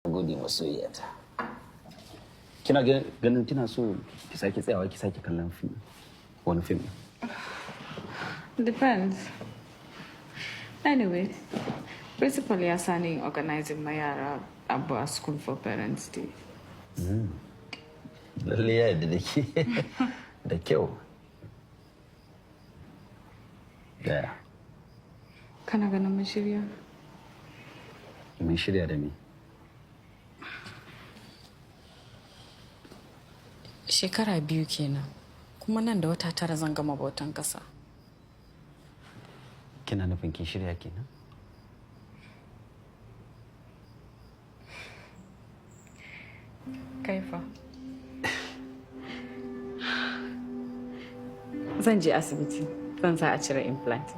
gode masoyiyata. Kina ganin kina so ki sake tsayawa ki sake kallon wani film? Depends. Anyway, principal ya sani organizing my yara a school for parents day. Lalle ya yadda da ke da kyau. Daya. Kana ganin mun shirya? Mun shirya da me? Shekara 2 kenan. Kuma nan da wata 9 zan gama bautan kasa. Kina nufin kin shirya kenan? Kaifa. Zan je asibiti. Zan sa a cire implant.